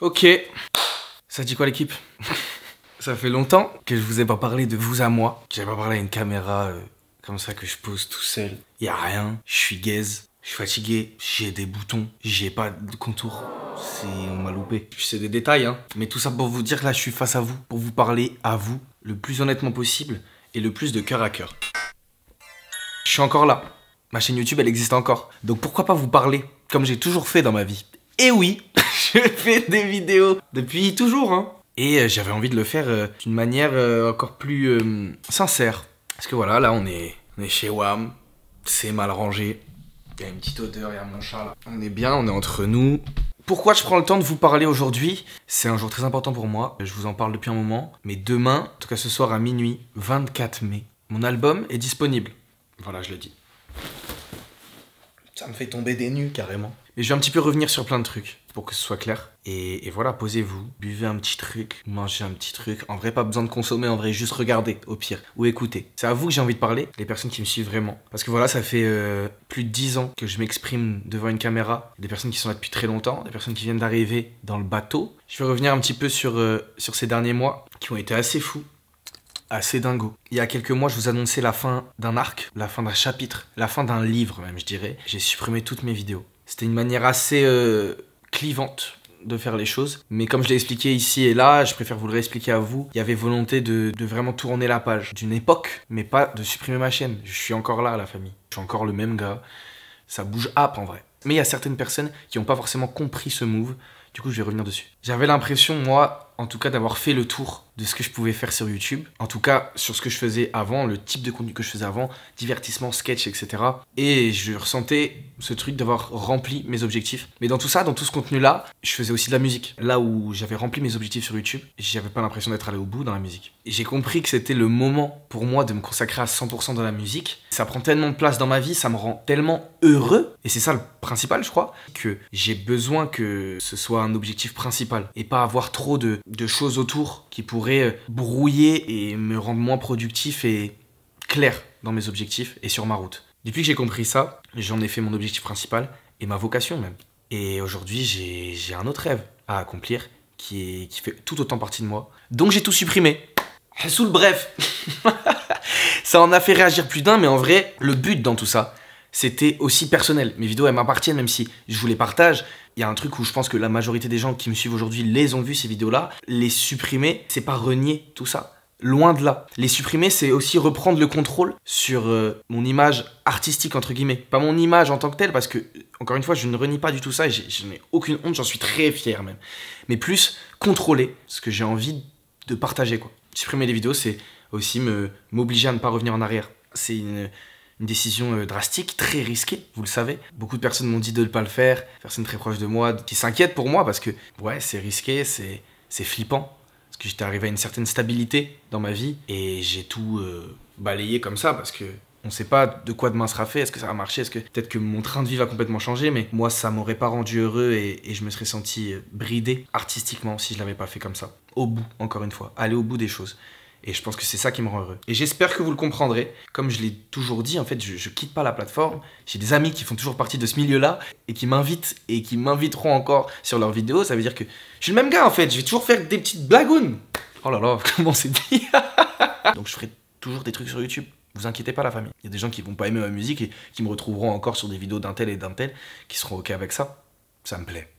Ok, ça dit quoi l'équipe? Ça fait longtemps que je vous ai pas parlé de vous à moi, que j'ai pas parlé à une caméra comme ça que je pose tout seul. Y a rien, je suis gaze, je suis fatigué, j'ai des boutons, j'ai pas de contour. On m'a loupé. C'est des détails, hein. Mais tout ça pour vous dire que là, je suis face à vous, pour vous parler à vous, le plus honnêtement possible et le plus de cœur à cœur. Je suis encore là. Ma chaîne YouTube, elle existe encore. Donc pourquoi pas vous parler, comme j'ai toujours fait dans ma vie. Et oui, je fais des vidéos depuis toujours, hein. Et j'avais envie de le faire d'une manière encore plus sincère. Parce que voilà, là, on est chez WAM. C'est mal rangé. Il y a une petite odeur, il y a mon chat là. On est bien, on est entre nous. Pourquoi je prends le temps de vous parler aujourd'hui? C'est un jour très important pour moi, je vous en parle depuis un moment. Mais demain, en tout cas ce soir à minuit, 24 mai, mon album est disponible. Voilà, je le dis. Ça me fait tomber des nues carrément. Mais je vais un petit peu revenir sur plein de trucs pour que ce soit clair. Et voilà, posez-vous, buvez un petit truc, mangez un petit truc. En vrai, pas besoin de consommer, en vrai, juste regardez au pire ou écoutez. C'est à vous que j'ai envie de parler, les personnes qui me suivent vraiment. Parce que voilà, ça fait plus de 10 ans que je m'exprime devant une caméra. Des personnes qui sont là depuis très longtemps, des personnes qui viennent d'arriver dans le bateau. Je vais revenir un petit peu sur ces derniers mois qui ont été assez fous. Assez dingo. Il y a quelques mois, je vous annonçais la fin d'un arc, la fin d'un chapitre, la fin d'un livre même, je dirais. J'ai supprimé toutes mes vidéos. C'était une manière assez clivante de faire les choses. Mais comme je l'ai expliqué ici et là, je préfère vous le réexpliquer à vous. Il y avait volonté de vraiment tourner la page d'une époque, mais pas de supprimer ma chaîne. Je suis encore là, la famille. Je suis encore le même gars. Ça bouge up en vrai. Mais il y a certaines personnes qui n'ont pas forcément compris ce move. Du coup, je vais revenir dessus. J'avais l'impression, moi, en tout cas, d'avoir fait le tour de ce que je pouvais faire sur YouTube. En tout cas, sur ce que je faisais avant, le type de contenu que je faisais avant, divertissement, sketch, etc. Et je ressentais ce truc d'avoir rempli mes objectifs. Mais dans tout ça, dans tout ce contenu-là, je faisais aussi de la musique. Là où j'avais rempli mes objectifs sur YouTube, j'avais pas l'impression d'être allé au bout dans la musique. Et j'ai compris que c'était le moment pour moi de me consacrer à 100% dans la musique. Ça prend tellement de place dans ma vie, ça me rend tellement heureux. Et c'est ça le principal, je crois, que j'ai besoin que ce soit un objectif principal et pas avoir trop de choses autour qui pourraient brouiller et me rendre moins productif et clair dans mes objectifs et sur ma route. Depuis que j'ai compris ça, j'en ai fait mon objectif principal et ma vocation même. Et aujourd'hui, j'ai un autre rêve à accomplir qui fait tout autant partie de moi. Donc j'ai tout supprimé. Sous le bref. Ça en a fait réagir plus d'un, mais en vrai, le but dans tout ça, c'était aussi personnel. Mes vidéos, elles m'appartiennent, même si je vous les partage. Il y a un truc où je pense que la majorité des gens qui me suivent aujourd'hui les ont vu, ces vidéos-là. Les supprimer, c'est pas renier tout ça. Loin de là. Les supprimer, c'est aussi reprendre le contrôle sur mon image artistique, entre guillemets. Pas mon image en tant que telle, parce que, encore une fois, je ne renie pas du tout ça et je n'ai aucune honte, j'en suis très fier même. Mais plus contrôler ce que j'ai envie de partager, quoi. Supprimer les vidéos, c'est aussi m'obliger à ne pas revenir en arrière. C'est une décision drastique, très risquée, vous le savez. Beaucoup de personnes m'ont dit de ne pas le faire, personnes très proches de moi qui s'inquiètent pour moi parce que, ouais, c'est risqué, c'est flippant. Parce que j'étais arrivé à une certaine stabilité dans ma vie et j'ai tout balayé comme ça parce que on sait pas de quoi demain sera fait, est-ce que ça va marcher, est-ce que peut-être que mon train de vie va complètement changer, mais moi ça m'aurait pas rendu heureux et je me serais senti bridé artistiquement si je l'avais pas fait comme ça. Au bout, encore une fois, aller au bout des choses. Et je pense que c'est ça qui me rend heureux. Et j'espère que vous le comprendrez. Comme je l'ai toujours dit, en fait, je quitte pas la plateforme. J'ai des amis qui font toujours partie de ce milieu-là et qui m'invitent et qui m'inviteront encore sur leurs vidéos. Ça veut dire que je suis le même gars, en fait. Je vais toujours faire des petites blagounes. Oh là là, comment c'est dit. Donc je ferai toujours des trucs sur YouTube. Vous inquiétez pas, la famille. Il y a des gens qui vont pas aimer ma musique et qui me retrouveront encore sur des vidéos d'un tel et d'un tel qui seront OK avec ça. Ça me plaît.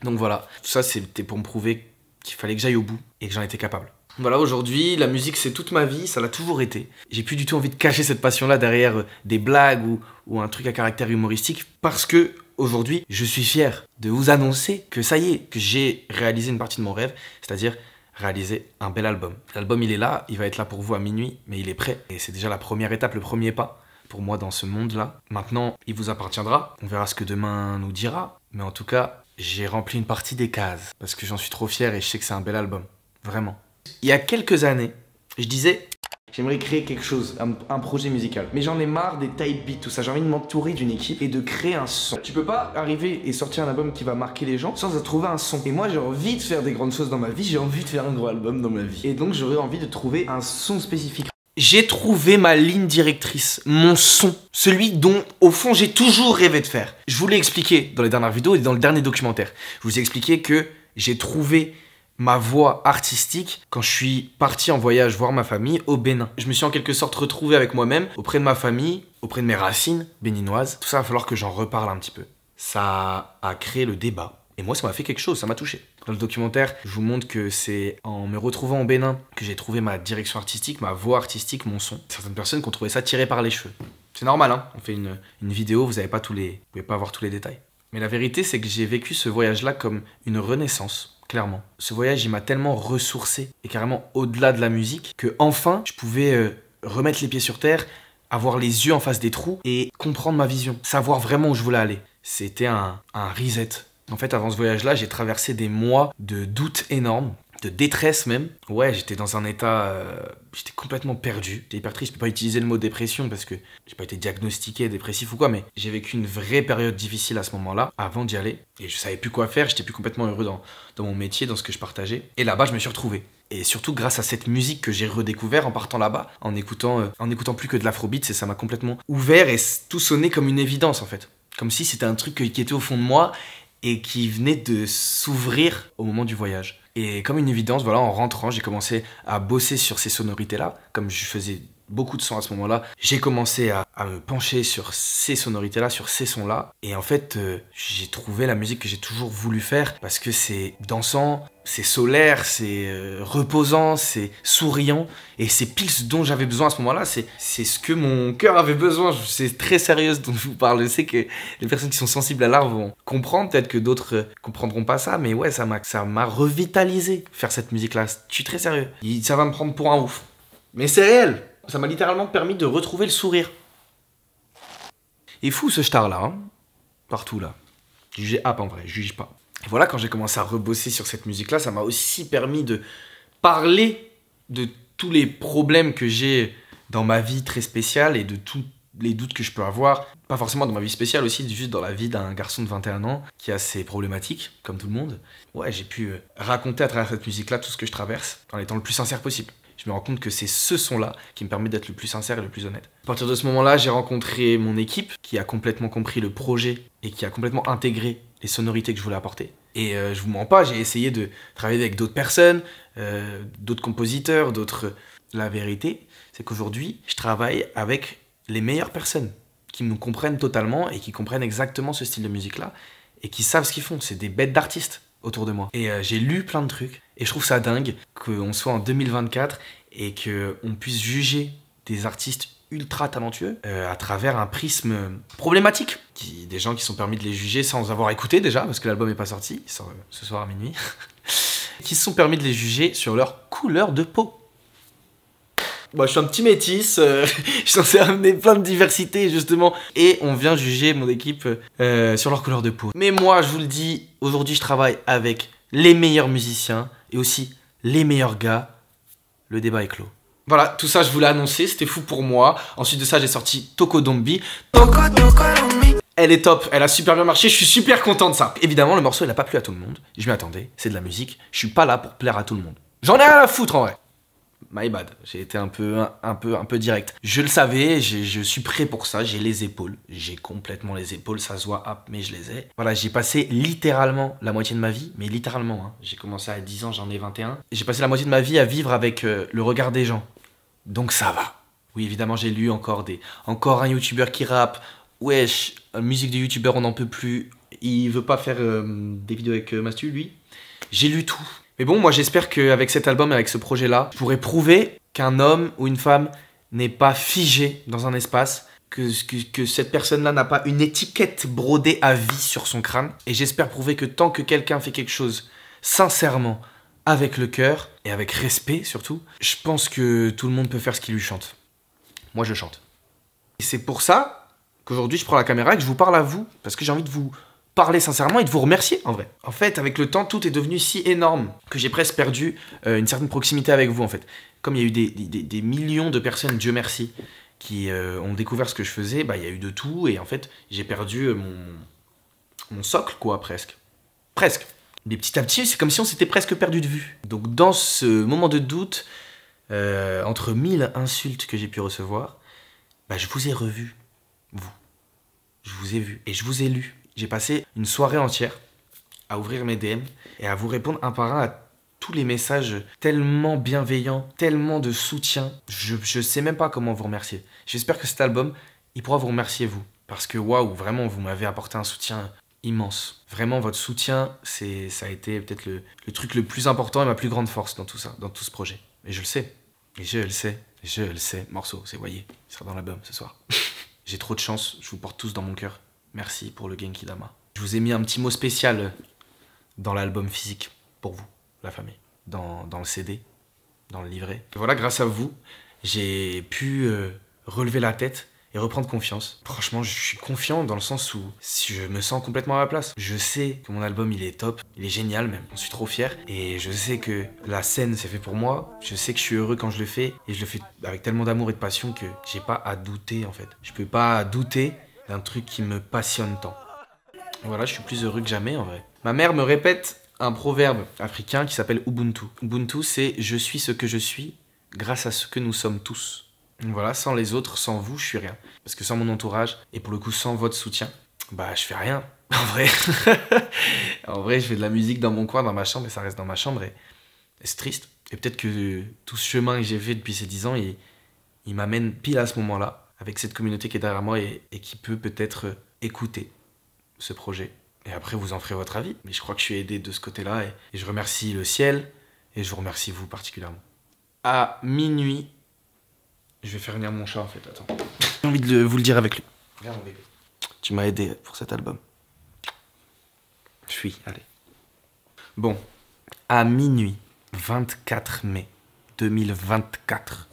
Donc voilà, tout ça c'était pour me prouver qu'il fallait que j'aille au bout et que j'en étais capable. Voilà, aujourd'hui, la musique c'est toute ma vie, ça l'a toujours été. J'ai plus du tout envie de cacher cette passion-là derrière des blagues ou un truc à caractère humoristique parce que aujourd'hui, je suis fier de vous annoncer que ça y est, que j'ai réalisé une partie de mon rêve, c'est-à-dire réaliser un bel album. L'album il est là, il va être là pour vous à minuit, mais il est prêt. Et c'est déjà la première étape, le premier pas pour moi dans ce monde-là. Maintenant, il vous appartiendra, on verra ce que demain nous dira, mais en tout cas, j'ai rempli une partie des cases parce que j'en suis trop fier et je sais que c'est un bel album, vraiment. Il y a quelques années, je disais, j'aimerais créer quelque chose, un projet musical. Mais j'en ai marre des type beats, tout ça. J'ai envie de m'entourer d'une équipe et de créer un son. Tu peux pas arriver et sortir un album qui va marquer les gens sans trouver un son. Et moi, j'ai envie de faire des grandes choses dans ma vie, j'ai envie de faire un gros album dans ma vie. Et donc, j'aurais envie de trouver un son spécifique. J'ai trouvé ma ligne directrice, mon son, celui dont, au fond, j'ai toujours rêvé de faire. Je vous l'ai expliqué dans les dernières vidéos et dans le dernier documentaire. Je vous ai expliqué que j'ai trouvé ma voie artistique quand je suis parti en voyage voir ma famille au Bénin. Je me suis en quelque sorte retrouvé avec moi-même, auprès de ma famille, auprès de mes racines béninoises. Tout ça, il va falloir que j'en reparle un petit peu. Ça a créé le débat. Et moi, ça m'a fait quelque chose, ça m'a touché. Dans le documentaire, je vous montre que c'est en me retrouvant au Bénin que j'ai trouvé ma direction artistique, ma voix artistique, mon son. Certaines personnes qui ont trouvé ça tiré par les cheveux. C'est normal, hein. On fait une vidéo, vous pouvez pas avoir tous les détails. Mais la vérité, c'est que j'ai vécu ce voyage-là comme une renaissance, clairement. Ce voyage, il m'a tellement ressourcé, et carrément au-delà de la musique, que enfin, je pouvais remettre les pieds sur terre, avoir les yeux en face des trous et comprendre ma vision, savoir vraiment où je voulais aller. C'était un reset. En fait, avant ce voyage-là, j'ai traversé des mois de doutes énormes, de détresse même. Ouais, j'étais dans un état... j'étais complètement perdu. J'étais hyper triste. Je peux pas utiliser le mot dépression parce que j'ai pas été diagnostiqué dépressif ou quoi, mais j'ai vécu une vraie période difficile à ce moment-là, avant d'y aller. Et je savais plus quoi faire, j'étais plus complètement heureux dans mon métier, dans ce que je partageais. Et là-bas, je me suis retrouvé. Et surtout grâce à cette musique que j'ai redécouvert en partant là-bas, en écoutant plus que de l'afrobeat, ça m'a complètement ouvert et tout sonnait comme une évidence en fait. Comme si c'était un truc qui était au fond de moi et qui venait de s'ouvrir au moment du voyage. Et comme une évidence, voilà, en rentrant, j'ai commencé à bosser sur ces sonorités-là. Comme je faisais beaucoup de sons à ce moment-là, j'ai commencé à me pencher sur ces sonorités-là, sur ces sons-là. Et en fait, j'ai trouvé la musique que j'ai toujours voulu faire parce que c'est dansant, c'est solaire, c'est reposant, c'est souriant. Et c'est pile ce dont j'avais besoin à ce moment-là. C'est ce que mon cœur avait besoin. C'est très sérieux dont je vous parle. Je sais que les personnes qui sont sensibles à l'art vont comprendre. Peut-être que d'autres comprendront pas ça. Mais ouais, ça m'a revitalisé faire cette musique-là. Je suis très sérieux. Ça va me prendre pour un ouf. Mais c'est réel. Ça m'a littéralement permis de retrouver le sourire. Et fou ce star-là, hein. Partout là. Jugez app en vrai, je juge pas. Et voilà, quand j'ai commencé à rebosser sur cette musique-là, ça m'a aussi permis de parler de tous les problèmes que j'ai dans ma vie très spéciale et de tous les doutes que je peux avoir. Pas forcément dans ma vie spéciale aussi, juste dans la vie d'un garçon de 21 ans qui a ses problématiques, comme tout le monde. Ouais, j'ai pu raconter à travers cette musique-là tout ce que je traverse en étant le plus sincère possible. Je me rends compte que c'est ce son-là qui me permet d'être le plus sincère et le plus honnête. À partir de ce moment-là, j'ai rencontré mon équipe qui a complètement compris le projet et qui a complètement intégré les sonorités que je voulais apporter. Et je vous mens pas, j'ai essayé de travailler avec d'autres personnes, d'autres compositeurs, d'autres... La vérité, c'est qu'aujourd'hui, je travaille avec les meilleures personnes qui nous comprennent totalement et qui comprennent exactement ce style de musique-là et qui savent ce qu'ils font. C'est des bêtes d'artistes autour de moi. Et j'ai lu plein de trucs et je trouve ça dingue qu'on soit en 2024 et qu'on puisse juger des artistes ultra talentueux à travers un prisme problématique. Des gens qui sont permis de les juger sans avoir écouté déjà, parce que l'album n'est pas sorti, il sort ce soir à minuit, qui se sont permis de les juger sur leur couleur de peau. Moi, je suis un petit métis, je suis censé amener plein de diversité, justement. Et on vient juger mon équipe sur leur couleur de peau. Mais moi, je vous le dis, aujourd'hui, je travaille avec les meilleurs musiciens et aussi les meilleurs gars. Le débat est clos. Voilà, tout ça, je vous l'ai annoncé, c'était fou pour moi. Ensuite de ça, j'ai sorti Tokodombi. Elle est top, elle a super bien marché, je suis super content de ça. Évidemment, le morceau, il n'a pas plu à tout le monde. Je m'y attendais, c'est de la musique. Je suis pas là pour plaire à tout le monde. J'en ai rien à foutre, en vrai. My bad, j'ai été un peu direct. Je le savais, je suis prêt pour ça, j'ai les épaules. J'ai complètement les épaules, ça se voit, mais je les ai. Voilà, j'ai passé littéralement la moitié de ma vie, mais littéralement, hein. J'ai commencé à 10 ans, j'en ai 21. J'ai passé la moitié de ma vie à vivre avec le regard des gens. Donc ça va. Oui, évidemment, j'ai lu encore un youtubeur qui rappe. Wesh, musique de youtubeur, on n'en peut plus. Il veut pas faire des vidéos avec Mastu, lui. J'ai lu tout. Mais bon, moi j'espère qu'avec cet album et avec ce projet-là, je pourrais prouver qu'un homme ou une femme n'est pas figé dans un espace, que cette personne-là n'a pas une étiquette brodée à vie sur son crâne. Et j'espère prouver que tant que quelqu'un fait quelque chose sincèrement, avec le cœur et avec respect surtout, je pense que tout le monde peut faire ce qui lui chante. Moi je chante. Et c'est pour ça qu'aujourd'hui je prends la caméra et que je vous parle à vous, parce que j'ai envie de vous parler sincèrement et de vous remercier en vrai. En fait, avec le temps, tout est devenu si énorme que j'ai presque perdu une certaine proximité avec vous en fait. Comme il y a eu des millions de personnes, Dieu merci, qui ont découvert ce que je faisais, bah il y a eu de tout et en fait j'ai perdu mon socle quoi presque. Presque. Mais petit à petit, c'est comme si on s'était presque perdu de vue. Donc dans ce moment de doute, entre 1000 insultes que j'ai pu recevoir, bah je vous ai revu, vous. Je vous ai vu et je vous ai lu. J'ai passé une soirée entière à ouvrir mes DM et à vous répondre un par un à tous les messages tellement bienveillants, tellement de soutien. Je sais même pas comment vous remercier. J'espère que cet album, il pourra vous remercier vous. Parce que waouh, vraiment, vous m'avez apporté un soutien immense. Vraiment, votre soutien, ça a été peut-être le truc le plus important et ma plus grande force dans tout ça, dans tout ce projet. Et je le sais. Et je le sais. Et je le sais. Morceau, c'est voyez. Il sera dans l'album ce soir. J'ai trop de chance. Je vous porte tous dans mon cœur. Merci pour le Genki Dama. Je vous ai mis un petit mot spécial dans l'album physique pour vous, la famille. Dans le CD, dans le livret. Et voilà, grâce à vous, j'ai pu relever la tête et reprendre confiance. Franchement, je suis confiant dans le sens où je me sens complètement à ma place. Je sais que mon album, il est top, il est génial même, j'en suis trop fier. Et je sais que la scène, c'est fait pour moi. Je sais que je suis heureux quand je le fais. Et je le fais avec tellement d'amour et de passion que j'ai pas à douter en fait. Je peux pas douter d'un truc qui me passionne tant. Voilà, je suis plus heureux que jamais en vrai. Ma mère me répète un proverbe africain qui s'appelle Ubuntu. Ubuntu, c'est « je suis ce que je suis grâce à ce que nous sommes tous ». Voilà, sans les autres, sans vous, je suis rien. Parce que sans mon entourage, et pour le coup sans votre soutien, bah je fais rien. En vrai, en vrai, je fais de la musique dans mon coin, dans ma chambre, et ça reste dans ma chambre, et c'est triste. Et peut-être que tout ce chemin que j'ai fait depuis ces 10 ans, il m'amène pile à ce moment-là, avec cette communauté qui est derrière moi, et qui peut peut-être écouter ce projet. Et après, vous en ferez votre avis. Mais je crois que je suis aidé de ce côté-là, et je remercie le ciel, et je vous remercie vous particulièrement. À minuit, je vais faire venir mon chat en fait, attends. J'ai envie de vous le dire avec lui. Viens mon bébé. Tu m'as aidé pour cet album. Fuis, allez. Bon, à minuit, 24 mai 2024,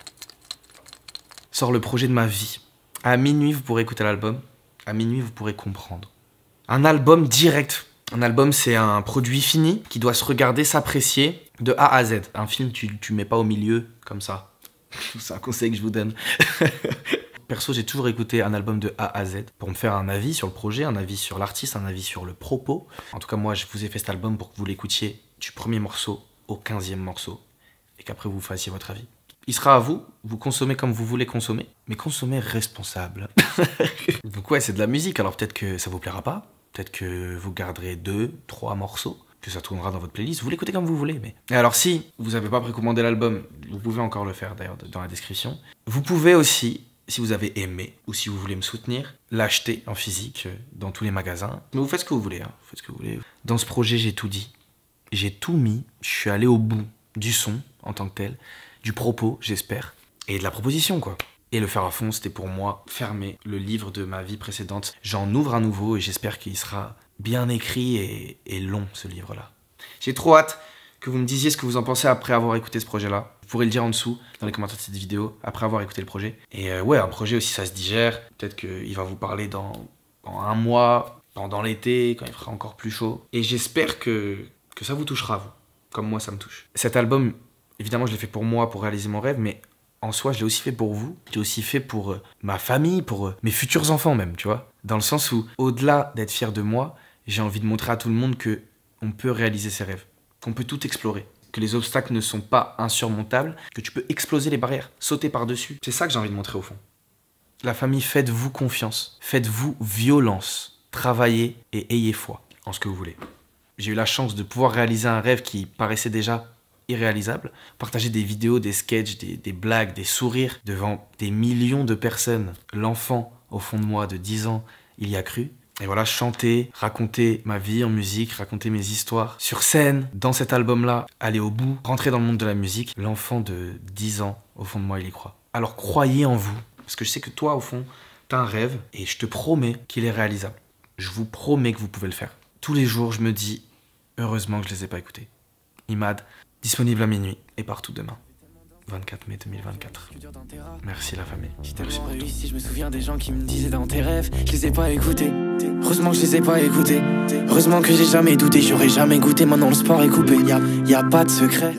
sort le projet de ma vie. À minuit, vous pourrez écouter l'album. À minuit, vous pourrez comprendre. Un album direct. Un album, c'est un produit fini qui doit se regarder, s'apprécier de A à Z. Un film, tu mets pas au milieu comme ça. C'est un conseil que je vous donne. Perso, j'ai toujours écouté un album de A à Z pour me faire un avis sur le projet, un avis sur l'artiste, un avis sur le propos. En tout cas, moi, je vous ai fait cet album pour que vous l'écoutiez du premier morceau au 15e morceau et qu'après vous fassiez votre avis. Il sera à vous, vous consommez comme vous voulez consommer, mais consommez responsable. Donc ouais, c'est de la musique, alors peut-être que ça vous plaira pas, peut-être que vous garderez 2, 3 morceaux, que ça tournera dans votre playlist, vous l'écoutez comme vous voulez. Mais... Et alors si vous n'avez pas précommandé l'album, vous pouvez encore le faire d'ailleurs dans la description. Vous pouvez aussi, si vous avez aimé ou si vous voulez me soutenir, l'acheter en physique dans tous les magasins. Mais vous faites ce que vous voulez, hein. Vous faites ce que vous voulez. Dans ce projet, j'ai tout dit. J'ai tout mis, je suis allé au bout du son en tant que tel, du propos, j'espère, et de la proposition quoi. Et le faire à fond, c'était pour moi fermer le livre de ma vie précédente. J'en ouvre un nouveau et j'espère qu'il sera bien écrit et long, ce livre-là. J'ai trop hâte que vous me disiez ce que vous en pensez après avoir écouté ce projet-là. Vous pourrez le dire en dessous, dans les commentaires de cette vidéo, après avoir écouté le projet. Et ouais, un projet aussi, ça se digère. Peut-être qu'il va vous parler dans un mois, pendant l'été, quand il fera encore plus chaud. Et j'espère que ça vous touchera, vous, comme moi, ça me touche. Cet album, évidemment, je l'ai fait pour moi, pour réaliser mon rêve, mais en soi, je l'ai aussi fait pour vous. Je l'ai aussi fait pour ma famille, pour mes futurs enfants même, tu vois. Dans le sens où, au-delà d'être fier de moi, j'ai envie de montrer à tout le monde qu'on peut réaliser ses rêves, qu'on peut tout explorer, que les obstacles ne sont pas insurmontables, que tu peux exploser les barrières, sauter par-dessus. C'est ça que j'ai envie de montrer au fond. La famille, faites-vous confiance, faites-vous violence, travaillez et ayez foi en ce que vous voulez. J'ai eu la chance de pouvoir réaliser un rêve qui paraissait déjà irréalisable, partager des vidéos, des sketchs, des blagues, des sourires devant des millions de personnes. L'enfant au fond de moi de 10 ans, il y a cru. Et voilà, chanter, raconter ma vie en musique, raconter mes histoires sur scène, dans cet album-là, aller au bout, rentrer dans le monde de la musique. L'enfant de 10 ans, au fond de moi, il y croit. Alors croyez en vous, parce que je sais que toi, au fond, t'as un rêve, et je te promets qu'il est réalisable. Je vous promets que vous pouvez le faire. Tous les jours, je me dis, heureusement que je les ai pas écoutés. Imad, disponible à minuit, et partout demain. 24 mai 2024. Merci la famille. Si t'as réussi, je me souviens des gens qui me disaient dans tes rêves, je les ai pas écoutés. Heureusement que je les ai pas écoutés. Heureusement que j'ai jamais douté, j'aurais jamais goûté. Maintenant le sport est coupé, y a pas de secret.